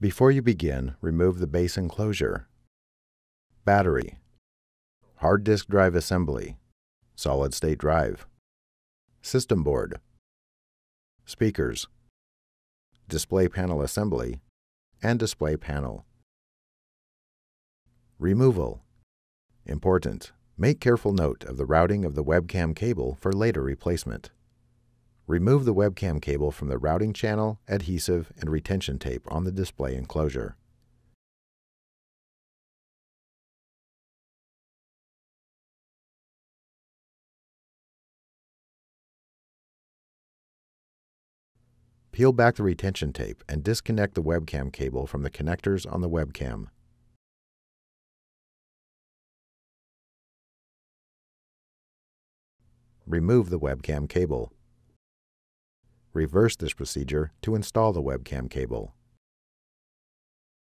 Before you begin, remove the base enclosure. Battery, hard disk drive assembly, solid-state drive, system board, speakers, display panel assembly, and display panel. Removal. Important. Make careful note of the routing of the webcam cable for later replacement. Remove the webcam cable from the routing channel, adhesive, and retention tape on the display enclosure. Peel back the retention tape and disconnect the webcam cable from the connectors on the webcam. Remove the webcam cable. Reverse this procedure to install the webcam cable.